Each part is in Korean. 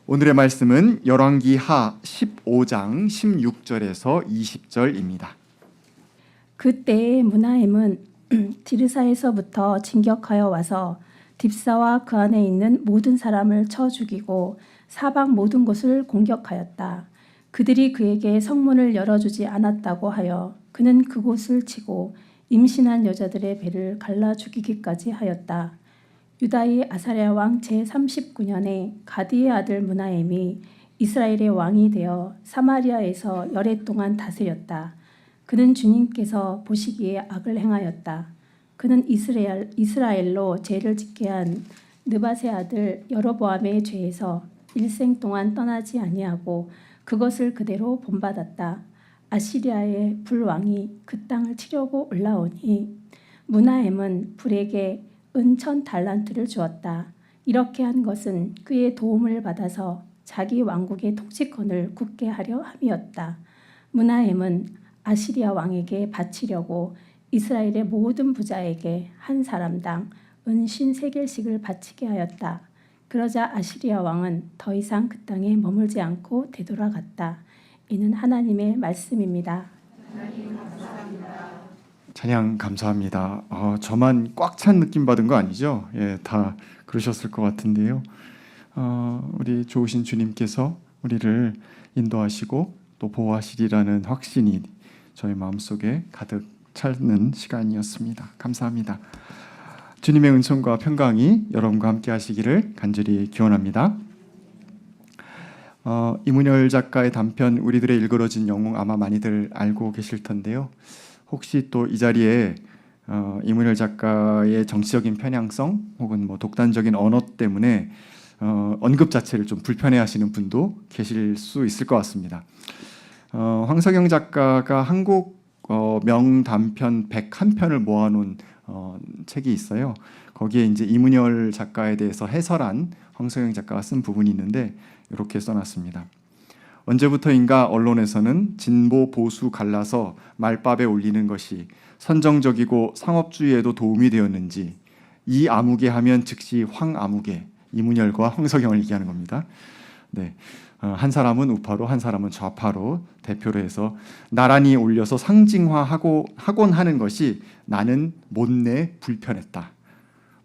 오늘의 말씀은 열왕기하 15장 16절에서 20절입니다. 그때에 므나헴은 디르사에서부터 진격하여 와서 딥사와 그 안에 있는 모든 사람을 쳐 죽이고 사방 모든 곳을 공격하였다. 그들이 그에게 성문을 열어주지 않았다고 하여 그는 그곳을 치고 임신한 여자들의 배를 갈라 죽이기까지 하였다. 유다의 아사랴 왕 제39년에 가디의 아들 므나헴이 이스라엘의 왕이 되어 사마리아에서 열해 동안 다스렸다. 그는 주님께서 보시기에 악을 행하였다. 그는 이스라엘로 죄를 짓게 한 느밧의 아들 여로보암의 죄에서 일생 동안 떠나지 아니하고 그것을 그대로 본받았다. 아시리아의 불왕이 그 땅을 치려고 올라오니 므나헴은 불에게 은 1000달란트를 주었다. 이렇게 한 것은 그의 도움을 받아서 자기 왕국의 통치권을 굳게 하려 함이었다. 므나헴은 아시리아 왕에게 바치려고 이스라엘의 모든 부자에게 한 사람당 은 53개씩을 바치게 하였다. 그러자 아시리아 왕은 더 이상 그 땅에 머물지 않고 되돌아갔다. 이는 하나님의 말씀입니다. 하나님 감사합니다. 찬양 감사합니다. 저만 꽉 찬 느낌 받은 거 아니죠? 예, 다 그러셨을 것 같은데요. 우리 좋으신 주님께서 우리를 인도하시고 또 보호하시리라는 확신이 저희 마음속에 가득 차는 시간이었습니다. 감사합니다. 주님의 은총과 평강이 여러분과 함께 하시기를 간절히 기원합니다. 이문열 작가의 단편 우리들의 일그러진 영웅 아마 많이들 알고 계실 텐데요. 혹시 또 이 자리에 이문열 작가의 정치적인 편향성 혹은 뭐 독단적인 언어 때문에 언급 자체를 좀 불편해하시는 분도 계실 수 있을 것 같습니다. 황석영 작가가 한국 명단편 101편을 모아놓은 책이 있어요. 거기에 이제 이문열 작가에 대해서 해설한 황석영 작가가 쓴 부분이 있는데 이렇게 써놨습니다. 언제부터인가 언론에서는 진보 보수 갈라서 말밥에 올리는 것이 선정적이고 상업주의에도 도움이 되었는지 이 아무개 하면 즉시 황아무개, 이문열과 황석영을 얘기하는 겁니다. 네, 한 사람은 우파로 한 사람은 좌파로 대표로 해서 나란히 올려서 상징화하곤 하는 것이 나는 못내 불편했다.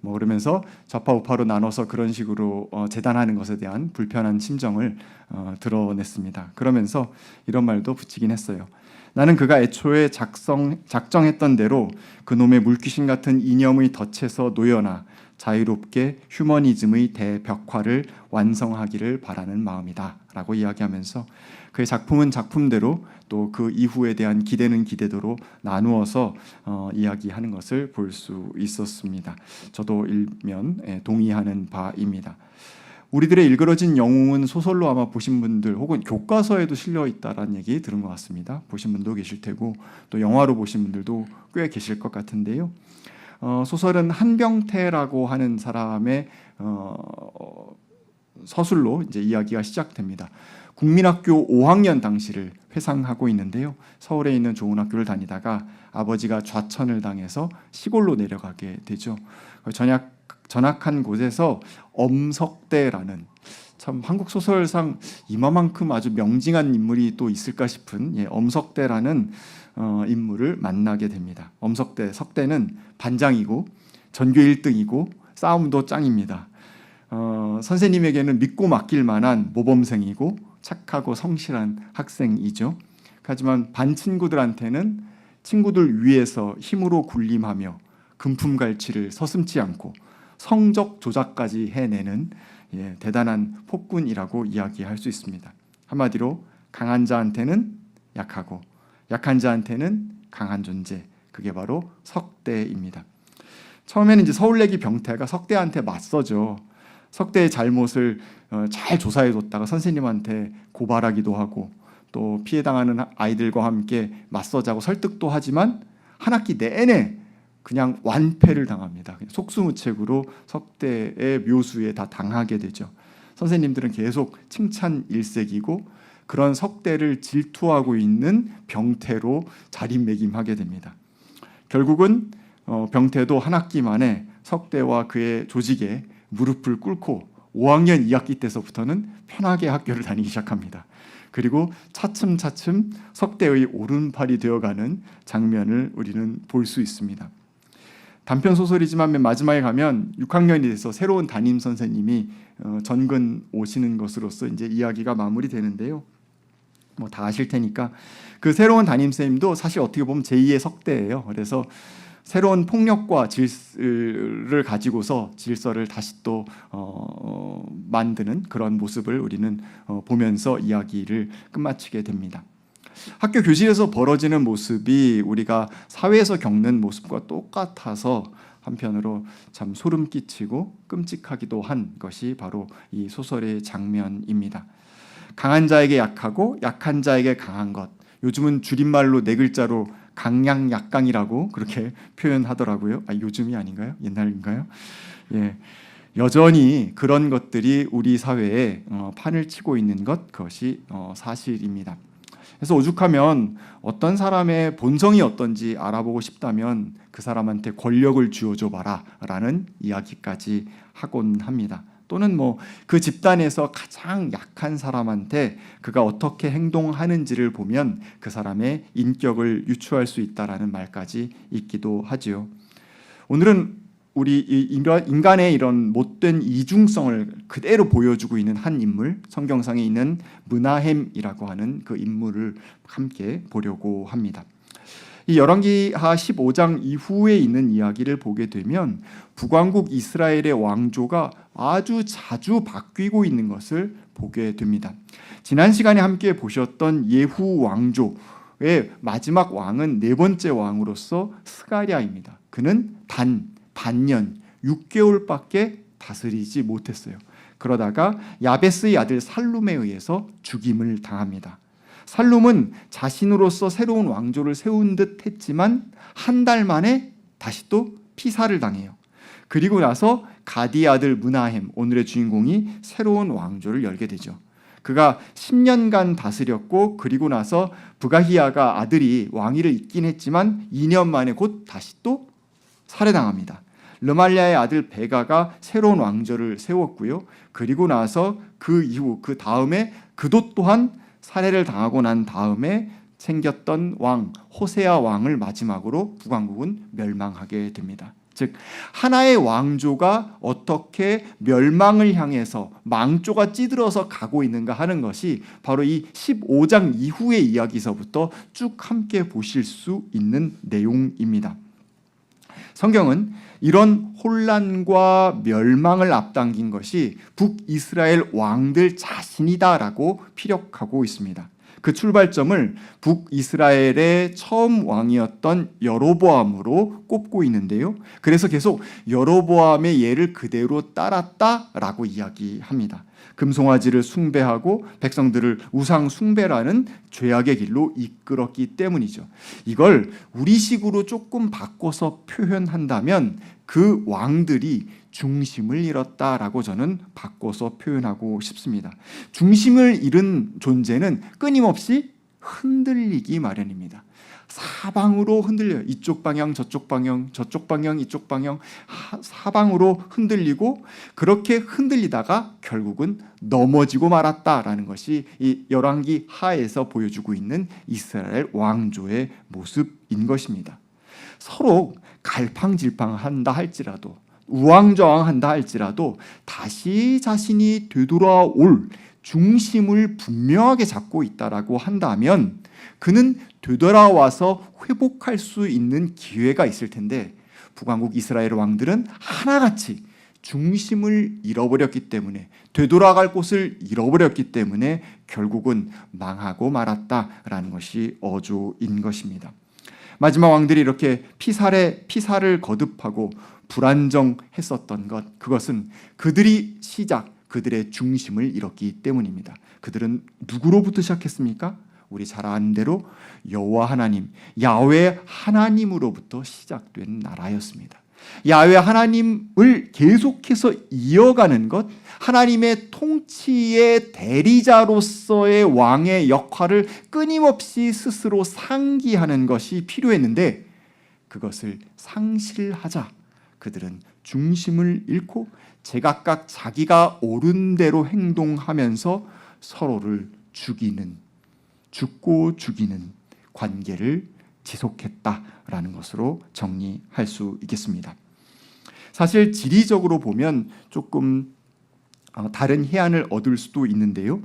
뭐 그러면서 좌파 우파로 나눠서 그런 식으로 재단하는 것에 대한 불편한 심정을 드러냈습니다. 그러면서 이런 말도 붙이긴 했어요. 나는 그가 애초에 작정했던 대로 그놈의 물귀신 같은 이념의 덫에서 놓여나 자유롭게 휴머니즘의 대벽화를 완성하기를 바라는 마음이다 라고 이야기하면서 그의 작품은 작품대로 또 그 이후에 대한 기대는 기대대로 나누어서 이야기하는 것을 볼 수 있었습니다. 저도 일면 동의하는 바입니다. 우리들의 일그러진 영웅은 소설로 아마 보신 분들 혹은 교과서에도 실려 있다라는 얘기 들은 것 같습니다. 보신 분도 계실 테고 또 영화로 보신 분들도 꽤 계실 것 같은데요. 소설은 한병태라고 하는 사람의 서술로 이제 이야기가 시작됩니다. 국민학교 5학년 당시를 회상하고 있는데요. 서울에 있는 좋은 학교를 다니다가 아버지가 좌천을 당해서 시골로 내려가게 되죠. 전학한 곳에서 엄석대라는 참 한국 소설상 이마만큼 아주 명징한 인물이 또 있을까 싶은 엄석대라는 인물을 만나게 됩니다. 석대는 반장이고 전교 1등이고 싸움도 짱입니다. 선생님에게는 믿고 맡길 만한 모범생이고 착하고 성실한 학생이죠. 하지만 반 친구들한테는 친구들 위에서 힘으로 군림하며 금품갈취를 서슴지 않고 성적 조작까지 해내는 대단한 폭군이라고 이야기할 수 있습니다. 한마디로 강한 자한테는 약하고 약한 자한테는 강한 존재, 그게 바로 석대입니다. 처음에는 이제 서울내기 병태가 석대한테 맞서죠. 석대의 잘못을 잘 조사해뒀다가 선생님한테 고발하기도 하고 또 피해당하는 아이들과 함께 맞서자고 설득도 하지만 한 학기 내내 그냥 완패를 당합니다. 속수무책으로 석대의 묘수에 다 당하게 되죠. 선생님들은 계속 칭찬 일색이고 그런 석대를 질투하고 있는 병태로 자리매김하게 됩니다. 결국은 병태도 한 학기 만에 석대와 그의 조직에 무릎을 꿇고 5학년 2학기 때서부터는 편하게 학교를 다니기 시작합니다. 그리고 차츰차츰 석대의 오른팔이 되어가는 장면을 우리는 볼 수 있습니다. 단편 소설이지만 맨 마지막에 가면 6학년이 돼서 새로운 담임 선생님이 전근 오시는 것으로서 이제 이야기가 마무리되는데요. 뭐 다 아실 테니까 그 새로운 담임 선생님도 사실 어떻게 보면 제2의 석대예요. 그래서 새로운 폭력과 질서를 가지고서 질서를 다시 또 만드는 그런 모습을 우리는 보면서 이야기를 끝마치게 됩니다. 학교 교실에서 벌어지는 모습이 우리가 사회에서 겪는 모습과 똑같아서 한편으로 참 소름 끼치고 끔찍하기도 한 것이 바로 이 소설의 장면입니다. 강한 자에게 약하고 약한 자에게 강한 것. 요즘은 줄임말로 4글자로 강약약강이라고 그렇게 표현하더라고요. 요즘이 아닌가요? 옛날인가요? 예. 여전히 그런 것들이 우리 사회에 판을 치고 있는 것, 그것이 사실입니다. 그래서 오죽하면 어떤 사람의 본성이 어떤지 알아보고 싶다면 그 사람한테 권력을 쥐어줘 봐라 라는 이야기까지 하곤 합니다. 또는 뭐 그 집단에서 가장 약한 사람한테 그가 어떻게 행동하는지를 보면 그 사람의 인격을 유추할 수 있다라는 말까지 있기도 하지요. 오늘은 우리 인간의 이런 못된 이중성을 그대로 보여주고 있는 한 인물, 성경상에 있는 므나헴이라고 하는 그 인물을 함께 보려고 합니다. 이 열왕기하 15장 이후에 있는 이야기를 보게 되면 북왕국 이스라엘의 왕조가 아주 자주 바뀌고 있는 것을 보게 됩니다. 지난 시간에 함께 보셨던 예후 왕조의 마지막 왕은 4번째 왕으로서 스가랴입니다. 그는 반년 6개월밖에 다스리지 못했어요. 그러다가 야베스의 아들 살룸에 의해서 죽임을 당합니다. 살룸은 자신으로서 새로운 왕조를 세운 듯 했지만 한 달 만에 다시 또 피살을 당해요. 그리고 나서 가디의 아들 므나헴, 오늘의 주인공이 새로운 왕조를 열게 되죠. 그가 10년간 다스렸고 그리고 나서 부가히야가 아들이 왕위를 잇긴 했지만 2년 만에 곧 다시 또 살해당합니다. 르말랴의 아들 베가가 새로운 왕조를 세웠고요. 그리고 나서 그 이후 그 다음에 그도 또한 살해를 당하고 난 다음에 생겼던 왕 호세아 왕을 마지막으로 북왕국은 멸망하게 됩니다. 즉 하나의 왕조가 어떻게 멸망을 향해서 망조가 찌들어서 가고 있는가 하는 것이 바로 이 15장 이후의 이야기서부터 쭉 함께 보실 수 있는 내용입니다. 성경은 이런 혼란과 멸망을 앞당긴 것이 북이스라엘 왕들 자신이다라고 피력하고 있습니다. 그 출발점을 북이스라엘의 처음 왕이었던 여로보암으로 꼽고 있는데요. 그래서 계속 여로보암의 예를 그대로 따랐다라고 이야기합니다. 금송아지를 숭배하고 백성들을 우상 숭배라는 죄악의 길로 이끌었기 때문이죠. 이걸 우리식으로 조금 바꿔서 표현한다면 그 왕들이 중심을 잃었다라고 저는 바꿔서 표현하고 싶습니다. 중심을 잃은 존재는 끊임없이 흔들리기 마련입니다. 사방으로 흔들려요. 이쪽 방향, 저쪽 방향, 저쪽 방향, 이쪽 방향, 사방으로 흔들리고 그렇게 흔들리다가 결국은 넘어지고 말았다라는 것이 이 열왕기 하에서 보여주고 있는 이스라엘 왕조의 모습인 것입니다. 서로 갈팡질팡한다 할지라도 우왕좌왕한다 할지라도 다시 자신이 되돌아올 중심을 분명하게 잡고 있다라고 한다면 그는 되돌아와서 회복할 수 있는 기회가 있을 텐데 북왕국 이스라엘 왕들은 하나같이 중심을 잃어버렸기 때문에 되돌아갈 곳을 잃어버렸기 때문에 결국은 망하고 말았다라는 것이 어조인 것입니다. 마지막 왕들이 이렇게 피살을 거듭하고 불안정했었던 것, 그것은 그들의 중심을 잃었기 때문입니다. 그들은 누구로부터 시작했습니까? 우리 잘 아는 대로 여호와 하나님, 야훼 하나님으로부터 시작된 나라였습니다. 야훼 하나님을 계속해서 이어가는 것, 하나님의 통치의 대리자로서의 왕의 역할을 끊임없이 스스로 상기하는 것이 필요했는데 그것을 상실하자 그들은 중심을 잃고 제각각 자기가 옳은 대로 행동하면서 서로를 죽고 죽이는 관계를 지속했다라는 것으로 정리할 수 있겠습니다. 사실 지리적으로 보면 조금 다른 해안을 얻을 수도 있는데요.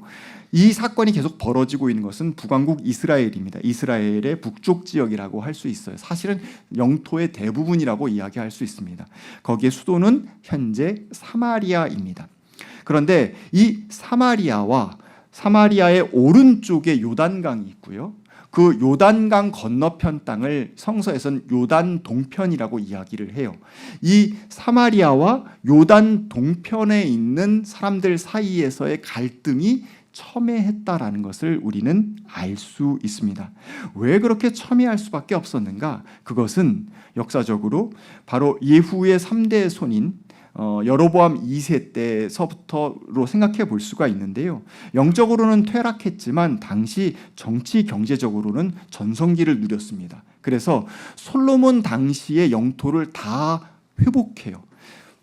이 사건이 계속 벌어지고 있는 것은 북왕국 이스라엘입니다. 이스라엘의 북쪽 지역이라고 할 수 있어요. 사실은 영토의 대부분이라고 이야기할 수 있습니다. 거기에 수도는 현재 사마리아입니다. 그런데 이 사마리아의 오른쪽에 요단강이 있고요. 그 요단강 건너편 땅을 성서에서는 요단 동편이라고 이야기를 해요. 이 사마리아와 요단 동편에 있는 사람들 사이에서의 갈등이 첨예했다라는 것을 우리는 알 수 있습니다. 왜 그렇게 첨예할 수밖에 없었는가? 그것은 역사적으로 바로 예후의 3대 손인 여로보암 2세 때서부터로 생각해 볼 수가 있는데요. 영적으로는 퇴락했지만 당시 정치 경제적으로는 전성기를 누렸습니다. 그래서 솔로몬 당시의 영토를 다 회복해요.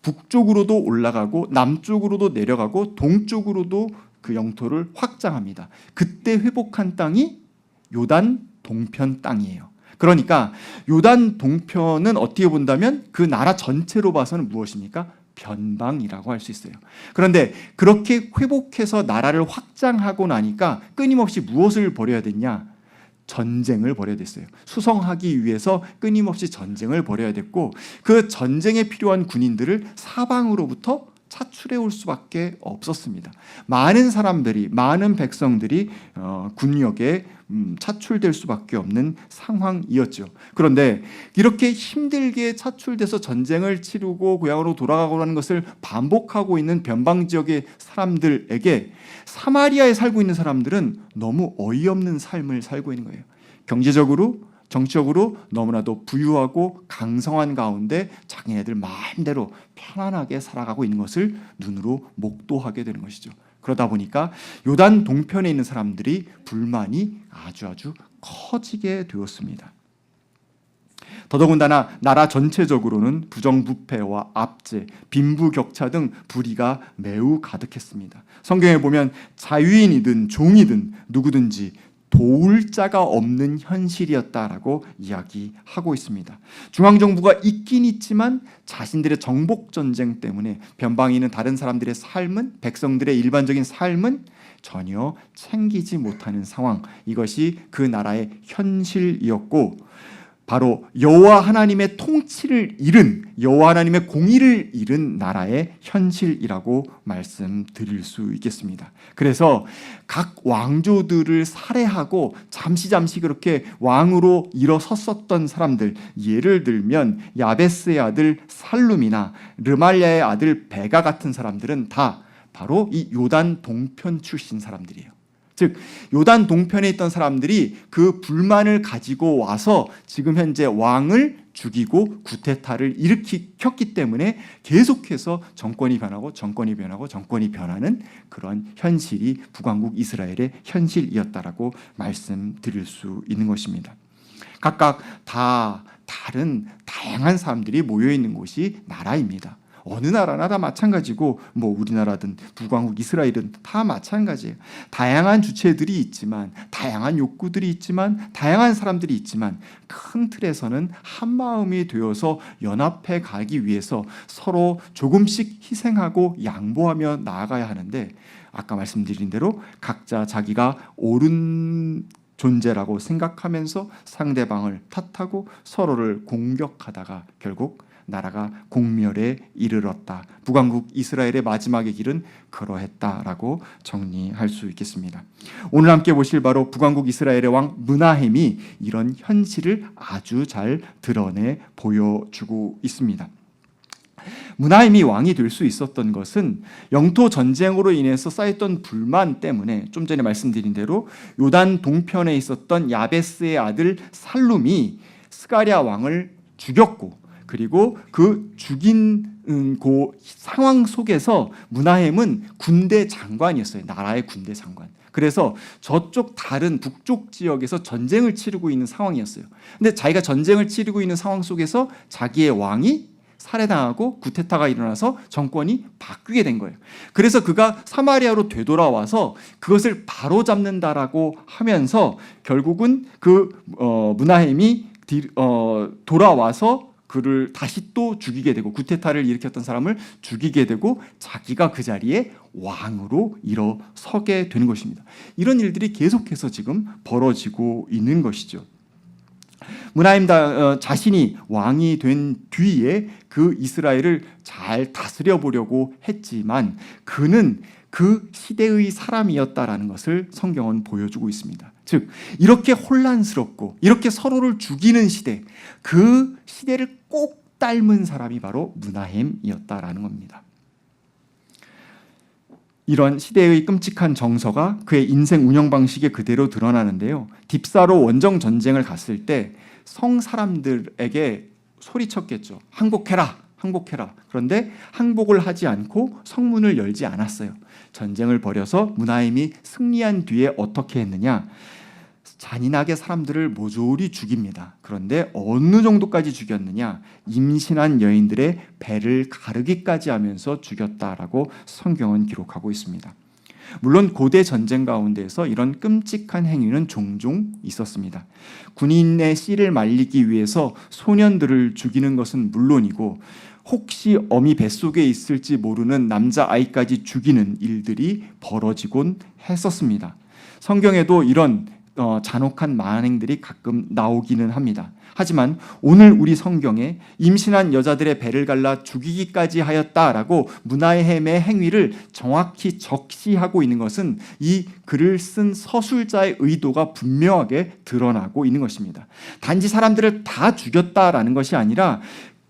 북쪽으로도 올라가고 남쪽으로도 내려가고 동쪽으로도 그 영토를 확장합니다. 그때 회복한 땅이 요단 동편 땅이에요. 그러니까 요단 동편은 어떻게 본다면 그 나라 전체로 봐서는 무엇입니까? 변방이라고 할 수 있어요. 그런데 그렇게 회복해서 나라를 확장하고 나니까 끊임없이 무엇을 벌여야 됐냐? 전쟁을 벌여야 됐어요. 수성하기 위해서 끊임없이 전쟁을 벌여야 됐고 그 전쟁에 필요한 군인들을 사방으로부터 차출해 올 수밖에 없었습니다. 많은 백성들이 군역에 차출될 수밖에 없는 상황이었죠. 그런데 이렇게 힘들게 차출돼서 전쟁을 치르고 고향으로 돌아가고 하는 것을 반복하고 있는 변방 지역의 사람들에게 사마리아에 살고 있는 사람들은 너무 어이없는 삶을 살고 있는 거예요. 경제적으로 정치적으로 너무나도 부유하고 강성한 가운데 자기네들 마음대로 편안하게 살아가고 있는 것을 눈으로 목도하게 되는 것이죠. 그러다 보니까 요단 동편에 있는 사람들이 불만이 아주 커지게 되었습니다. 더더군다나 나라 전체적으로는 부정부패와 압제, 빈부격차 등 불의가 매우 가득했습니다. 성경에 보면 자유인이든 종이든 누구든지 도울 자가 없는 현실이었다라고 이야기하고 있습니다. 중앙정부가 있긴 있지만 자신들의 정복전쟁 때문에 변방에 있는 다른 사람들의 삶은, 백성들의 일반적인 삶은 전혀 챙기지 못하는 상황, 이것이 그 나라의 현실이었고 바로 여호와 하나님의 통치를 잃은, 여호와 하나님의 공의를 잃은 나라의 현실이라고 말씀드릴 수 있겠습니다. 그래서 각 왕조들을 살해하고 잠시 그렇게 왕으로 일어섰었던 사람들, 예를 들면 야베스의 아들 살룸이나 르말야의 아들 베가 같은 사람들은 다 바로 이 요단 동편 출신 사람들이에요. 즉 요단 동편에 있던 사람들이 그 불만을 가지고 와서 지금 현재 왕을 죽이고 구테타를 일으켰기 때문에 계속해서 정권이 변하는 그런 현실이 북왕국 이스라엘의 현실이었다라고 말씀드릴 수 있는 것입니다. 각각 다 다른 다양한 사람들이 모여 있는 곳이 나라입니다. 어느 나라나 다 마찬가지고 우리나라든 북왕국 이스라엘은 다 마찬가지예요. 다양한 주체들이 있지만, 다양한 욕구들이 있지만, 다양한 사람들이 있지만 큰 틀에서는 한 마음이 되어서 연합해 가기 위해서 서로 조금씩 희생하고 양보하며 나아가야 하는데, 아까 말씀드린 대로 각자 자기가 옳은 존재라고 생각하면서 상대방을 탓하고 서로를 공격하다가 결국 나라가 공멸에 이르렀다. 북왕국 이스라엘의 마지막의 길은 그러했다라고 정리할 수 있겠습니다. 오늘 함께 보실 바로 북왕국 이스라엘의 왕 므나헴이 이런 현실을 아주 잘 드러내 보여주고 있습니다. 므나헴이 왕이 될 수 있었던 것은 영토 전쟁으로 인해서 쌓였던 불만 때문에 좀 전에 말씀드린 대로 요단 동편에 있었던 야베스의 아들 살룸이 스가랴 왕을 죽였고, 그리고 그 죽인 그 상황 속에서 므나헴은 군대 장관이었어요. 나라의 군대 장관. 그래서 저쪽 다른 북쪽 지역에서 전쟁을 치르고 있는 상황이었어요. 근데 자기가 전쟁을 치르고 있는 상황 속에서 자기의 왕이 살해당하고 구테타가 일어나서 정권이 바뀌게 된 거예요. 그래서 그가 사마리아로 되돌아와서 그것을 바로잡는다라고 하면서 결국은 므나헴이 돌아와서 그를 다시 또 죽이게 되고, 구테타를 일으켰던 사람을 죽이게 되고 자기가 그 자리에 왕으로 일어서게 되는 것입니다. 이런 일들이 계속해서 지금 벌어지고 있는 것이죠. 므나헴 자신이 왕이 된 뒤에 그 이스라엘을 잘 다스려 보려고 했지만 그는 그 시대의 사람이었다라는 것을 성경은 보여주고 있습니다. 즉 이렇게 혼란스럽고 이렇게 서로를 죽이는 시대, 그 시대를 꼭 닮은 사람이 바로 므나헴이었다라는 겁니다. 이런 시대의 끔찍한 정서가 그의 인생 운영 방식에 그대로 드러나는데요. 딥사로 원정 전쟁을 갔을 때 성 사람들에게 소리쳤겠죠. 항복해라, 항복해라. 그런데 항복을 하지 않고 성문을 열지 않았어요. 전쟁을 벌여서 므나헴이 승리한 뒤에 어떻게 했느냐? 잔인하게 사람들을 모조리 죽입니다. 그런데 어느 정도까지 죽였느냐? 임신한 여인들의 배를 가르기까지 하면서 죽였다라고 성경은 기록하고 있습니다. 물론 고대 전쟁 가운데에서 이런 끔찍한 행위는 종종 있었습니다. 군인의 씨를 말리기 위해서 소년들을 죽이는 것은 물론이고 혹시 어미 뱃속에 있을지 모르는 남자아이까지 죽이는 일들이 벌어지곤 했었습니다. 성경에도 이런 잔혹한 만행들이 가끔 나오기는 합니다. 하지만 오늘 우리 성경에 임신한 여자들의 배를 갈라 죽이기까지 하였다라고 므나헴의 행위를 정확히 적시하고 있는 것은 이 글을 쓴 서술자의 의도가 분명하게 드러나고 있는 것입니다. 단지 사람들을 다 죽였다라는 것이 아니라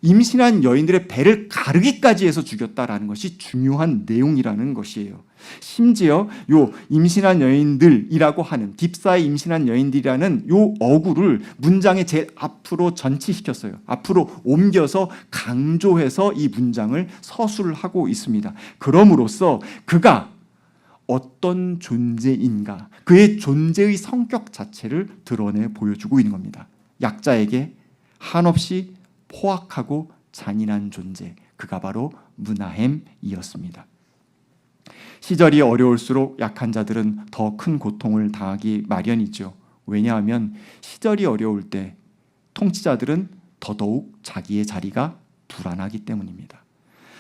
임신한 여인들의 배를 가르기까지 해서 죽였다라는 것이 중요한 내용이라는 것이에요. 심지어 요 임신한 여인들이라고 하는, 딥사의 임신한 여인들이라는 요 어구를 문장의 제일 앞으로 전치시켰어요. 앞으로 옮겨서 강조해서 이 문장을 서술을 하고 있습니다. 그럼으로써 그가 어떤 존재인가, 그의 존재의 성격 자체를 드러내 보여주고 있는 겁니다. 약자에게 한없이 포악하고 잔인한 존재, 그가 바로 므나헴이었습니다. 시절이 어려울수록 약한 자들은 더 큰 고통을 당하기 마련이죠. 왜냐하면 시절이 어려울 때 통치자들은 더더욱 자기의 자리가 불안하기 때문입니다.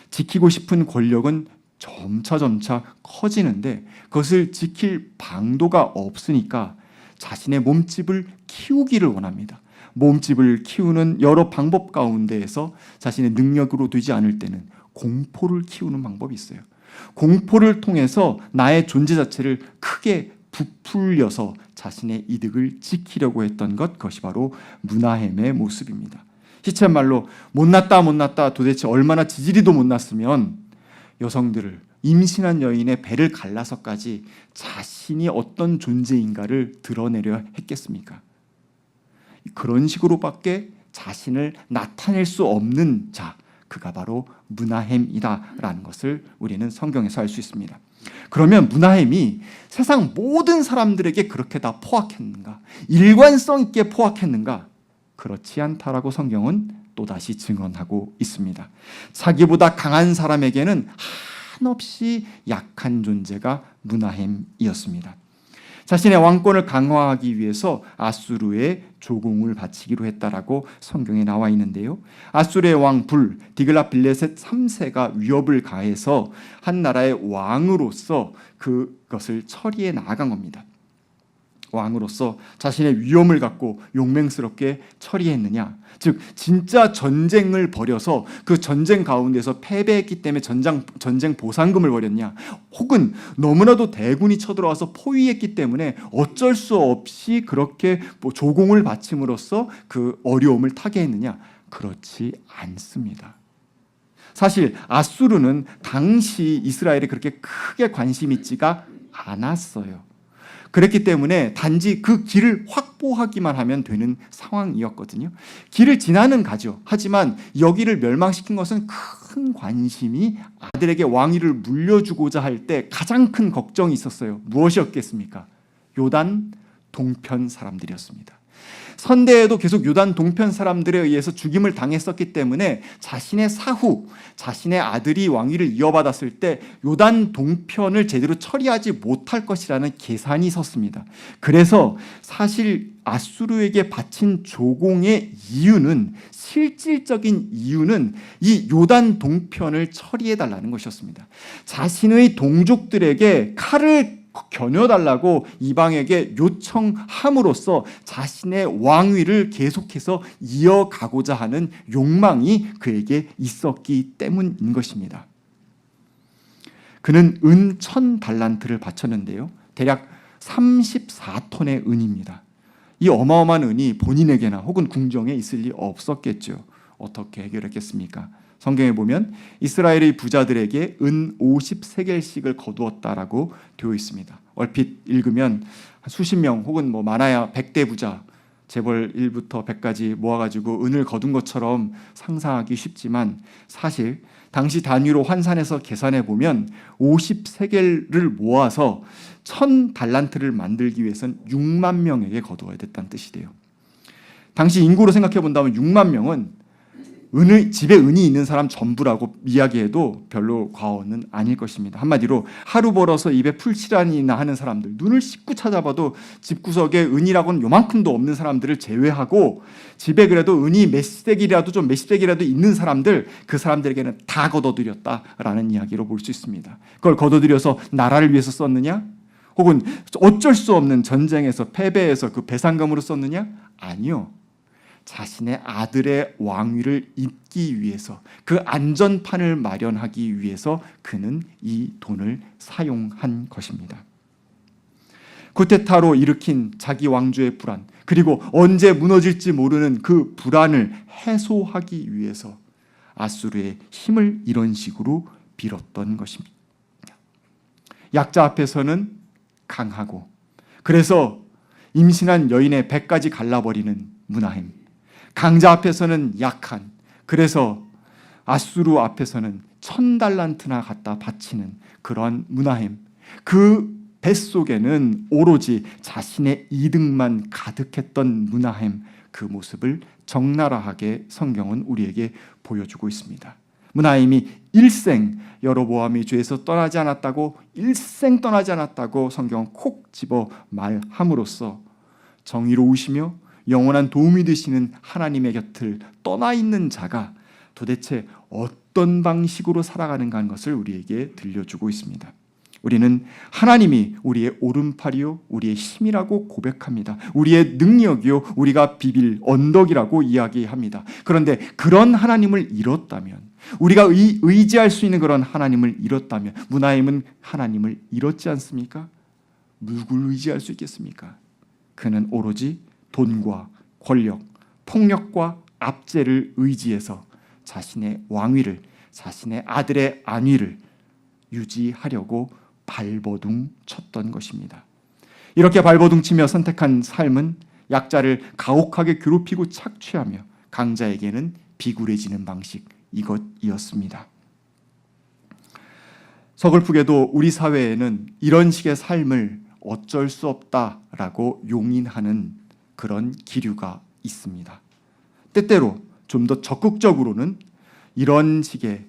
지키고 싶은 권력은 점차 커지는데 그것을 지킬 방도가 없으니까 자신의 몸집을 키우기를 원합니다. 몸집을 키우는 여러 방법 가운데에서 자신의 능력으로 되지 않을 때는 공포를 키우는 방법이 있어요. 공포를 통해서 나의 존재 자체를 크게 부풀려서 자신의 이득을 지키려고 했던 것, 그것이 바로 므나헴의 모습입니다. 시쳇말로 못났다 도대체 얼마나 지지리도 못났으면 여성들을, 임신한 여인의 배를 갈라서까지 자신이 어떤 존재인가를 드러내려 했겠습니까? 그런 식으로밖에 자신을 나타낼 수 없는 자, 그가 바로 므나헴이다라는 것을 우리는 성경에서 알 수 있습니다. 그러면 므나헴이 세상 모든 사람들에게 그렇게 다 포악했는가? 일관성 있게 포악했는가? 그렇지 않다라고 성경은 또다시 증언하고 있습니다. 자기보다 강한 사람에게는 한없이 약한 존재가 므나헴이었습니다. 자신의 왕권을 강화하기 위해서 아수르에 조공을 바치기로 했다라고 성경에 나와 있는데요. 아수르의 왕 디글랏빌레셋 3세가 위협을 가해서 한 나라의 왕으로서 그것을 처리해 나아간 겁니다. 왕으로서 자신의 위엄을 갖고 용맹스럽게 처리했느냐? 즉 진짜 전쟁을 벌여서 그 전쟁 가운데서 패배했기 때문에 전쟁 보상금을 벌였냐? 혹은 너무나도 대군이 쳐들어와서 포위했기 때문에 어쩔 수 없이 그렇게 조공을 바침으로써 그 어려움을 타게 했느냐? 그렇지 않습니다. 사실 아수르는 당시 이스라엘에 그렇게 크게 관심 있지가 않았어요. 그랬기 때문에 단지 그 길을 확보하기만 하면 되는 상황이었거든요. 길을 지나는 가죠. 하지만 여기를 멸망시킨 것은 큰 관심이 아들에게 왕위를 물려주고자 할 때 가장 큰 걱정이 있었어요. 무엇이었겠습니까? 요단 동편 사람들이었습니다. 선대에도 계속 요단 동편 사람들에 의해서 죽임을 당했었기 때문에 자신의 사후, 자신의 아들이 왕위를 이어받았을 때 요단 동편을 제대로 처리하지 못할 것이라는 계산이 섰습니다. 그래서 사실 아수르에게 바친 조공의 이유는, 실질적인 이유는 이 요단 동편을 처리해달라는 것이었습니다. 자신의 동족들에게 칼을 겨녀달라고 이방에게 요청함으로써 자신의 왕위를 계속해서 이어가고자 하는 욕망이 그에게 있었기 때문인 것입니다. 그는 은 1000달란트를 바쳤는데요, 대략 34톤의 은입니다. 이 어마어마한 은이 본인에게나 혹은 궁정에 있을 리 없었겠죠. 어떻게 해결했겠습니까? 성경에 보면 이스라엘의 부자들에게 은 50세겔씩을 거두었다라고 되어 있습니다. 얼핏 읽으면 수십 명 혹은 많아야 100대 부자, 재벌 1부터 100까지 모아가지고 은을 거둔 것처럼 상상하기 쉽지만, 사실 당시 단위로 환산해서 계산해 보면 50세겔을 모아서 1000달란트를 만들기 위해서는 6만 명에게 거두어야 됐다는 뜻이 돼요. 당시 인구로 생각해 본다면 6만 명은 집에 은이 있는 사람 전부라고 이야기해도 별로 과언은 아닐 것입니다. 한마디로 하루 벌어서 입에 풀칠한이나 하는 사람들, 눈을 씻고 찾아봐도 집구석에 은이라고는 요만큼도 없는 사람들을 제외하고 집에 그래도 은이 몇십 세기라도 있는 사람들, 그 사람들에게는 다 거둬들였다라는 이야기로 볼 수 있습니다. 그걸 거둬들여서 나라를 위해서 썼느냐? 혹은 어쩔 수 없는 전쟁에서 패배해서 그 배상금으로 썼느냐? 아니요. 자신의 아들의 왕위를 잇기 위해서, 그 안전판을 마련하기 위해서 그는 이 돈을 사용한 것입니다. 쿠데타로 일으킨 자기 왕조의 불안, 그리고 언제 무너질지 모르는 그 불안을 해소하기 위해서 아수르의 힘을 이런 식으로 빌었던 것입니다. 약자 앞에서는 강하고, 그래서 임신한 여인의 배까지 갈라버리는 무나임, 강자 앞에서는 약한, 그래서 아수르 앞에서는 1000달란트나 갖다 바치는 그러한 무나임, 그 뱃속에는 오로지 자신의 이득만 가득했던 무나임, 그 모습을 적나라하게 성경은 우리에게 보여주고 있습니다. 무나임이 일생 여로보암이 죄에서 떠나지 않았다고, 일생 떠나지 않았다고 성경은 콕 집어 말함으로써 정의로우시며 영원한 도움이 되시는 하나님의 곁을 떠나 있는 자가 도대체 어떤 방식으로 살아가는가 하는 것을 우리에게 들려주고 있습니다. 우리는 하나님이 우리의 오른팔이요 우리의 힘이라고 고백합니다. 우리의 능력이요 우리가 비빌 언덕이라고 이야기합니다. 그런데 그런 하나님을 잃었다면, 우리가 의지할 수 있는 그런 하나님을 잃었다면, 무나임은 하나님을 잃었지 않습니까? 누굴 의지할 수 있겠습니까? 그는 오로지 돈과 권력, 폭력과 압제를 의지해서 자신의 왕위를, 자신의 아들의 안위를 유지하려고 발버둥 쳤던 것입니다. 이렇게 발버둥 치며 선택한 삶은 약자를 가혹하게 괴롭히고 착취하며 강자에게는 비굴해지는 방식, 이것이었습니다. 서글프게도 우리 사회에는 이런 식의 삶을 어쩔 수 없다라고 용인하는 그런 기류가 있습니다. 때때로 좀 더 적극적으로는 이런 식의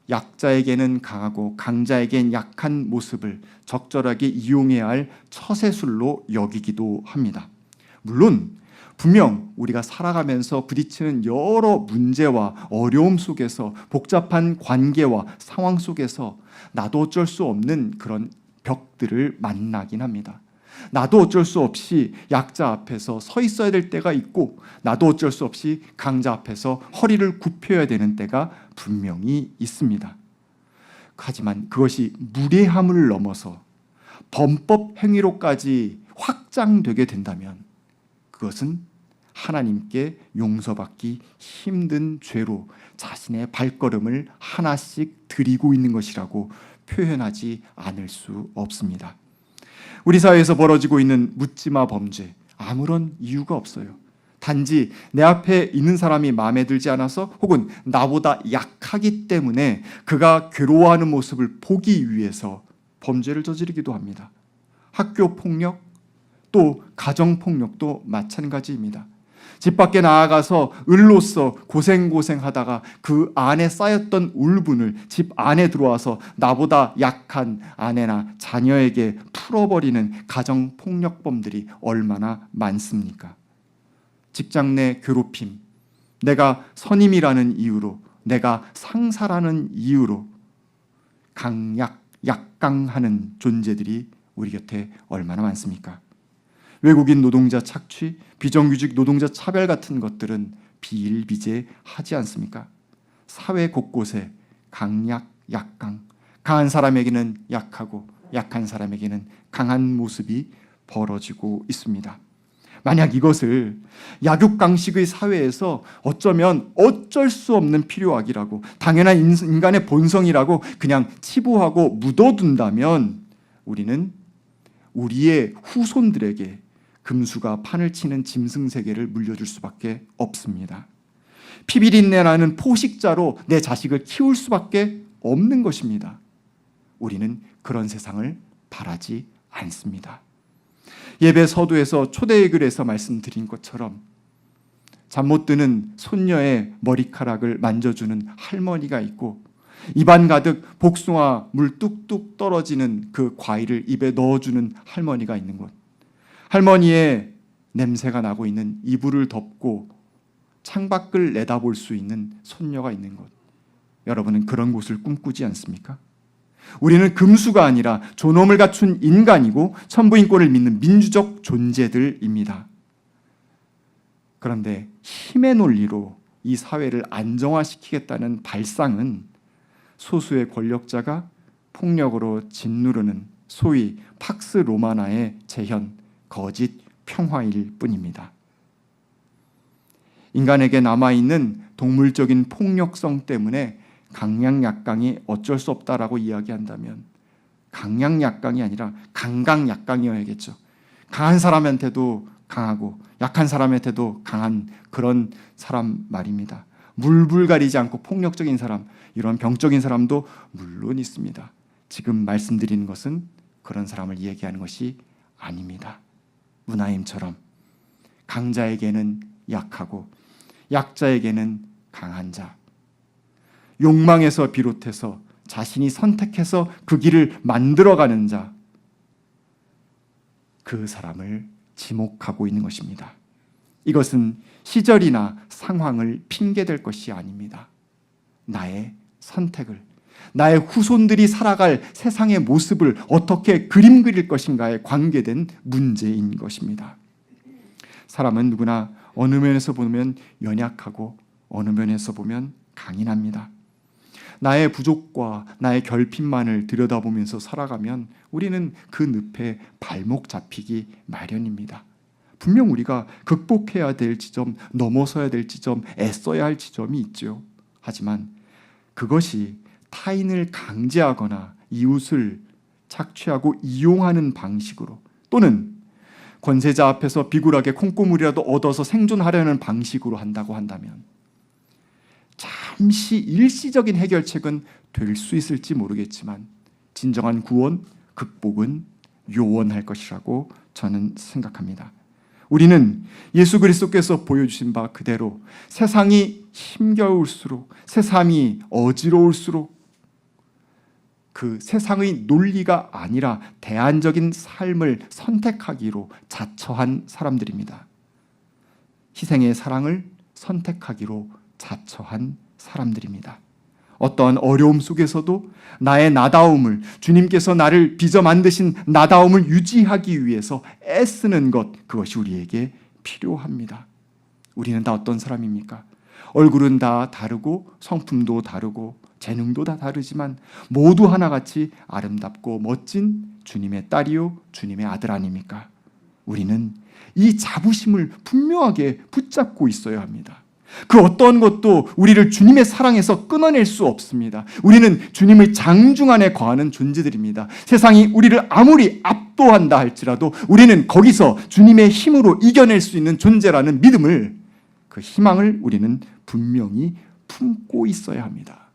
약자에게는 강하고 강자에겐 약한 모습을 적절하게 이용해야 할 처세술로 여기기도 합니다. 물론 분명 우리가 살아가면서 부딪히는 여러 문제와 어려움 속에서, 복잡한 관계와 상황 속에서 나도 어쩔 수 없는 그런 벽들을 만나긴 합니다. 나도 어쩔 수 없이 약자 앞에서 서 있어야 될 때가 있고, 나도 어쩔 수 없이 강자 앞에서 허리를 굽혀야 되는 때가 분명히 있습니다. 하지만 그것이 무례함을 넘어서 범법 행위로까지 확장되게 된다면 그것은 하나님께 용서받기 힘든 죄로 자신의 발걸음을 하나씩 들이고 있는 것이라고 표현하지 않을 수 없습니다. 우리 사회에서 벌어지고 있는 묻지마 범죄, 아무런 이유가 없어요. 단지 내 앞에 있는 사람이 마음에 들지 않아서, 혹은 나보다 약하기 때문에 그가 괴로워하는 모습을 보기 위해서 범죄를 저지르기도 합니다. 학교 폭력, 또 가정 폭력도 마찬가지입니다. 집 밖에 나아가서 을로서 고생하다가 그 안에 쌓였던 울분을 집 안에 들어와서 나보다 약한 아내나 자녀에게 풀어버리는 가정폭력범들이 얼마나 많습니까? 직장 내 괴롭힘, 내가 선임이라는 이유로, 내가 상사라는 이유로 약강하는 존재들이 우리 곁에 얼마나 많습니까? 외국인 노동자 착취, 비정규직 노동자 차별 같은 것들은 비일비재하지 않습니까? 사회 곳곳에 약강, 강한 사람에게는 약하고 약한 사람에게는 강한 모습이 벌어지고 있습니다. 만약 이것을 약육강식의 사회에서 어쩌면 어쩔 수 없는 필요악이라고, 당연한 인간의 본성이라고 그냥 치부하고 묻어둔다면 우리는 우리의 후손들에게 금수가 판을 치는 짐승세계를 물려줄 수밖에 없습니다. 피비린내나는 포식자로 내 자식을 키울 수밖에 없는 것입니다. 우리는 그런 세상을 바라지 않습니다. 예배 서두에서 초대의 글에서 말씀드린 것처럼 잠 못 드는 손녀의 머리카락을 만져주는 할머니가 있고, 입안 가득 복숭아 물 뚝뚝 떨어지는 그 과일을 입에 넣어주는 할머니가 있는 곳, 할머니의 냄새가 나고 있는 이불을 덮고 창밖을 내다볼 수 있는 손녀가 있는 곳, 여러분은 그런 곳을 꿈꾸지 않습니까? 우리는 금수가 아니라 존엄을 갖춘 인간이고 천부인권을 믿는 민주적 존재들입니다. 그런데 힘의 논리로 이 사회를 안정화시키겠다는 발상은 소수의 권력자가 폭력으로 짓누르는 소위 팍스 로마나의 재현, 거짓 평화일 뿐입니다. 인간에게 남아있는 동물적인 폭력성 때문에 강약약강이 어쩔 수 없다라고 이야기한다면 강약약강이 아니라 강강약강이어야겠죠. 강한 사람한테도 강하고 약한 사람한테도 강한 그런 사람 말입니다. 물불 가리지 않고 폭력적인 사람, 이런 병적인 사람도 물론 있습니다. 지금 말씀드리는 것은 그런 사람을 얘기하는 것이 아닙니다. 문하임처럼 강자에게는 약하고 약자에게는 강한 자, 욕망에서 비롯해서 자신이 선택해서 그 길을 만들어가는 자, 그 사람을 지목하고 있는 것입니다. 이것은 시절이나 상황을 핑계댈 것이 아닙니다. 나의 선택을, 나의 후손들이 살아갈 세상의 모습을 어떻게 그림 그릴 것인가에 관계된 문제인 것입니다. 사람은 누구나 어느 면에서 보면 연약하고 어느 면에서 보면 강인합니다. 나의 부족과 나의 결핍만을 들여다보면서 살아가면 우리는 그 늪에 발목 잡히기 마련입니다. 분명 우리가 극복해야 될 지점, 넘어서야 될 지점, 애써야 할 지점이 있죠. 하지만 그것이 타인을 강제하거나 이웃을 착취하고 이용하는 방식으로, 또는 권세자 앞에서 비굴하게 콩고물이라도 얻어서 생존하려는 방식으로 한다고 한다면 잠시 일시적인 해결책은 될 수 있을지 모르겠지만 진정한 구원, 극복은 요원할 것이라고 저는 생각합니다. 우리는 예수 그리스도께서 보여주신 바 그대로 세상이 힘겨울수록, 세상이 어지러울수록 그 세상의 논리가 아니라 대안적인 삶을 선택하기로 자처한 사람들입니다. 희생의 사랑을 선택하기로 자처한 사람들입니다. 어떠한 어려움 속에서도 나의 나다움을, 주님께서 나를 빚어 만드신 나다움을 유지하기 위해서 애쓰는 것, 그것이 우리에게 필요합니다. 우리는 다 어떤 사람입니까? 얼굴은 다 다르고 성품도 다르고 재능도 다 다르지만 모두 하나같이 아름답고 멋진 주님의 딸이요 주님의 아들 아닙니까? 우리는 이 자부심을 분명하게 붙잡고 있어야 합니다. 그 어떤 것도 우리를 주님의 사랑에서 끊어낼 수 없습니다. 우리는 주님의 장중 안에 거하는 존재들입니다. 세상이 우리를 아무리 압도한다 할지라도 우리는 거기서 주님의 힘으로 이겨낼 수 있는 존재라는 믿음을, 그 희망을 우리는 분명히 품고 있어야 합니다.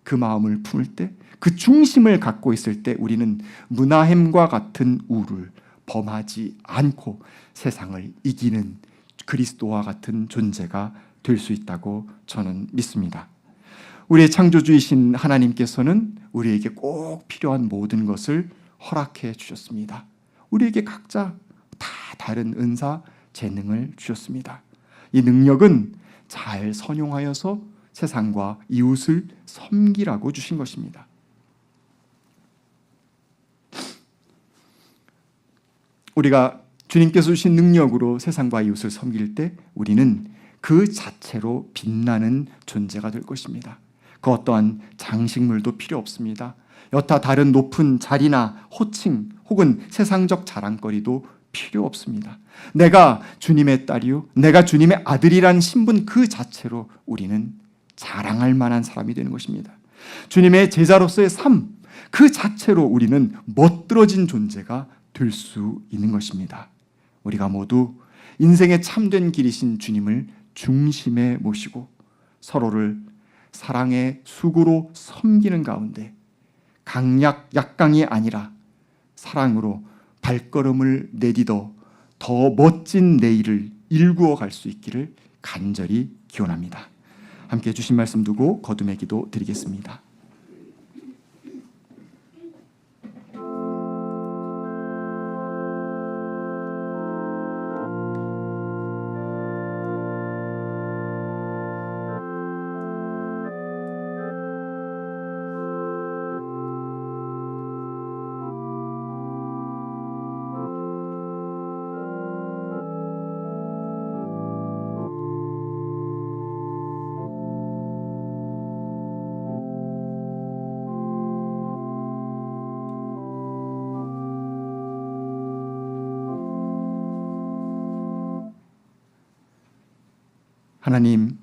그 마음을 품을 때, 그 중심을 갖고 있을 때 우리는 문하햄과 같은 우를 범하지 않고 세상을 이기는 그리스도와 같은 존재가 될 수 있다고 저는 믿습니다. 우리의 창조주이신 하나님께서는 우리에게 꼭 필요한 모든 것을 허락해 주셨습니다. 우리에게 각자 다 다른 은사, 재능을 주셨습니다. 이 능력은 잘 선용하여서 세상과 이웃을 섬기라고 주신 것입니다. 우리가 주님께서 주신 능력으로 세상과 이웃을 섬길 때 우리는 그 자체로 빛나는 존재가 될 것입니다. 그 어떠한 장식물도 필요 없습니다. 여타 다른 높은 자리나 호칭 혹은 세상적 자랑거리도 필요 없습니다. 내가 주님의 딸이요, 내가 주님의 아들이란 신분 그 자체로 우리는 자랑할 만한 사람이 되는 것입니다. 주님의 제자로서의 삶 그 자체로 우리는 멋들어진 존재가 될 수 있는 것입니다. 우리가 모두 인생의 참된 길이신 주님을 중심에 모시고 서로를 사랑의 수고로 섬기는 가운데 약강이 아니라 사랑으로 발걸음을 내딛어 더 멋진 내일을 일구어 갈 수 있기를 간절히 기원합니다. 함께 주신 말씀 두고 거듭의 기도 드리겠습니다. 하나님,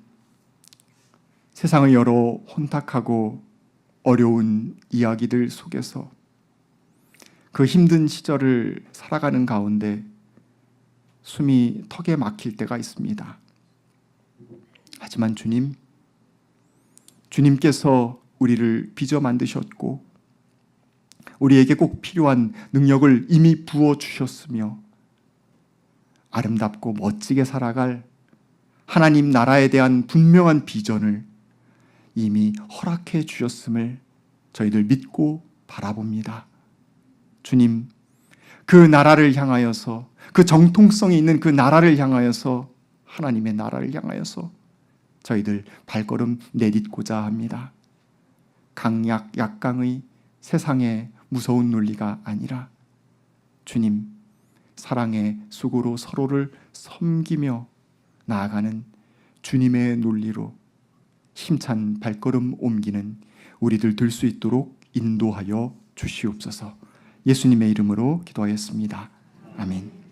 세상의 여러 혼탁하고 어려운 이야기들 속에서 그 힘든 시절을 살아가는 가운데 숨이 턱에 막힐 때가 있습니다. 하지만 주님께서 우리를 빚어 만드셨고 우리에게 꼭 필요한 능력을 이미 부어주셨으며 아름답고 멋지게 살아갈 하나님 나라에 대한 분명한 비전을 이미 허락해 주셨음을 저희들 믿고 바라봅니다. 주님, 그 나라를 향하여서, 그 정통성이 있는 그 나라를 향하여서, 하나님의 나라를 향하여서 저희들 발걸음 내딛고자 합니다. 약강의 세상의 무서운 논리가 아니라 주님, 사랑의 수고로 서로를 섬기며 나아가는 주님의 논리로 힘찬 발걸음 옮기는 우리들 될 수 있도록 인도하여 주시옵소서. 예수님의 이름으로 기도하였습니다. 아멘.